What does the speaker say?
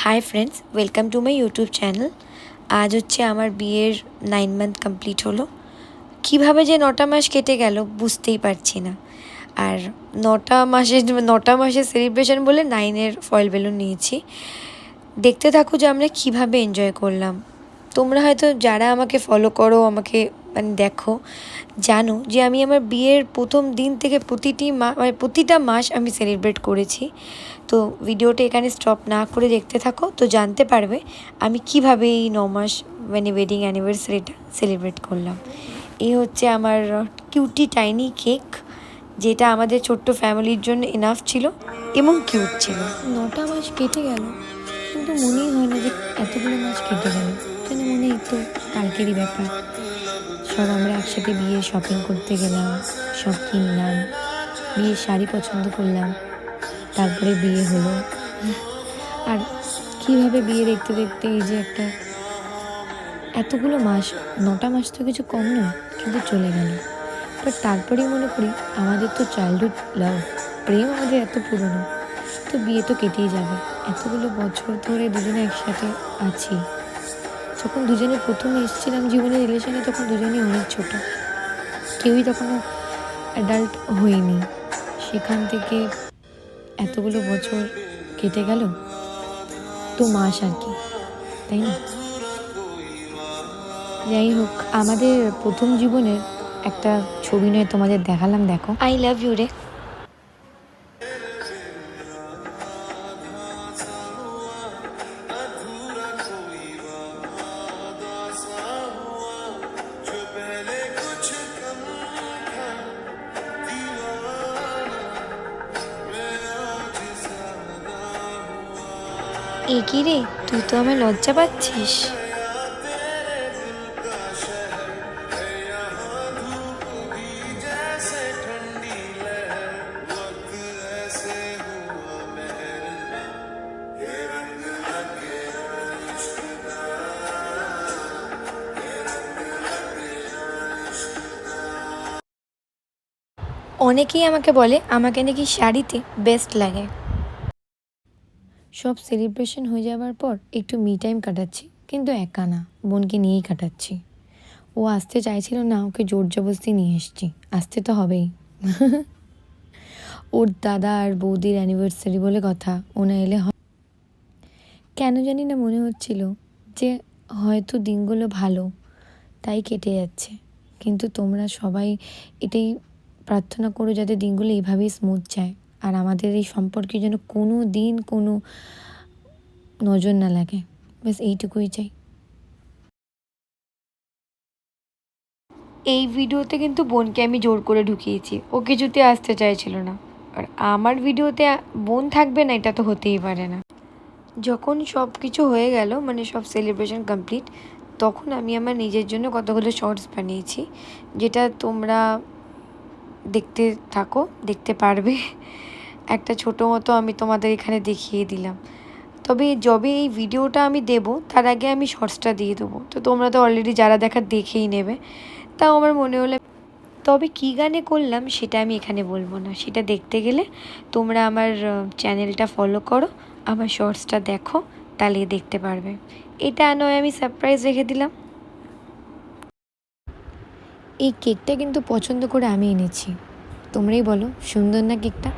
Hi friends, welcome to my YouTube channel. আজ হচ্ছে আমার বিয়ের 9 মান্থ কমপ্লিট হলো। কিভাবে যে 9টা মাস কেটে গেল বুঝতেই পারছি না। আর 9টা মাসের সেলিব্রেশন বলে 9-এর ফয়েল বেলুন নিয়েছি। দেখতে থাকো যে আমরা কিভাবে এনজয় করলাম। তোমরা হয়তো যারা আমাকে ফলো করো, আমাকে দেখো, জানো যে আমি আমার বিয়ের প্রথম দিন থেকে প্রতিটা মাস আমি সেলিব্রেট করেছি। তো ভিডিওটা এখানে স্টপ না করে দেখতে থাকো, তো জানতে পারবে আমি কিভাবে এই 9 মাস ওয়েডিং অ্যানিভার্সারিটা সেলিব্রেট করলাম। এই হচ্ছে আমার কিউটি টাইনি কেক, যেটা আমাদের ছোট্ট ফ্যামিলির জন্য এনাফ ছিল এবং কিউট ছিল। 9টা মাস কেটে গেল, কিন্তু মনেই হয় না যে এতগুলো মাস কেটে গেল। যেন মনে হয় তো কালকেরই ব্যাপার। সব আমরা একসাথে বিয়ে শপিং করতে গেলাম, সব কিনলাম, বিয়ের শাড়ি পছন্দ করলাম, তারপরে বিয়ে হলো। আর কীভাবে বিয়ে দেখতে দেখতে এই যে এতগুলো মাস, 9টা মাস তো কিছু কম নয়, কিন্তু চলে গেল। বাট তারপরেই মনে করি আমাদের তো চাইল্ডহুড লাভ, প্রেম আমাদের এত পুরনো, তো বিয়ে তো কেটেই যাবে। এতগুলো বছর ধরে দুজনে একসাথে আছি। যখন দুজনে প্রথম এসেছিলাম জীবনের রিলেশনে, তখন দুজনেই অনেক ছোট, কেউই তখনও অ্যাডাল্ট হইনি। সেখান থেকে এতগুলো বছর কেটে গেল, তো মাস আর কি, তাই না? যাই হোক, আমাদের প্রথম জীবনের একটা ছবি নয় তোমাদের দেখালাম, দেখো। আই লাভ ইউ রে। এ কি রে, তুই তো আমার লজ্জা পাচ্ছিস। অনেকেই আমাকে বলে আমাকে নাকি শাড়িতে বেস্ট লাগে। সব সেলিব্রেশন হয়ে যাওয়ার পর একটু মি টাইম কাটাচ্ছি, কিন্তু একা না, বোনকে নিয়েই কাটাচ্ছি। ও আসতে চাইছিল না, ওকে জোর জবরদস্তি নিয়ে এসেছি। আসতে তো হবেই। ওর দাদা আর বৌদির অ্যানিভার্সারি বলে কথা, ও না এলে কেন জানি না মনে হচ্ছিল যে হয়তো দিনগুলো ভালো, তাই কেটে যাচ্ছে। কিন্তু তোমরা সবাই এটাই প্রার্থনা করো যাতে দিনগুলো এইভাবেই স্মুথ যায়, আর আমাদের এই সম্পর্কে যেন কোনো দিন কোনো নজর না লাগে। ব্যাস এইটুকুই চাই। এই ভিডিওতে কিন্তু বোনকে আমি জোর করে ঢুকিয়েছি, ও কিছুতে আসতে চাইছিল না। আর আমার ভিডিওতে বোন থাকবে না, এটা তো হতেই পারে না। যখন সব কিছু হয়ে গেল, সব সেলিব্রেশন কমপ্লিট, তখন আমি আমার নিজের জন্য কতগুলো শর্টস বানিয়েছি, যেটা তোমরা দেখতে থাকো, দেখতে পারবে। একটা ছোটো মতো আমি তোমাদের এখানে দেখিয়ে দিলাম। তবে যবে এই ভিডিওটা আমি দেব, তার আগে আমি শর্টসটা দিয়ে দেবো, তো তোমরা তো অলরেডি যারা দেখার দেখেই নেবে। তাও আমার মনে হলো, তবে কী গানে করলাম সেটা আমি এখানে বলবো না, সেটা দেখতে গেলে তোমরা আমার চ্যানেলটা ফলো করো, আমার শর্টসটা দেখো, তাহলে দেখতে পারবে। এটা নয় আমি সারপ্রাইজ রেখে দিলাম। এই কেকটা কিন্তু পছন্দ করে আমি এনেছি। তোমরাই বলো, সুন্দর না কেকটা?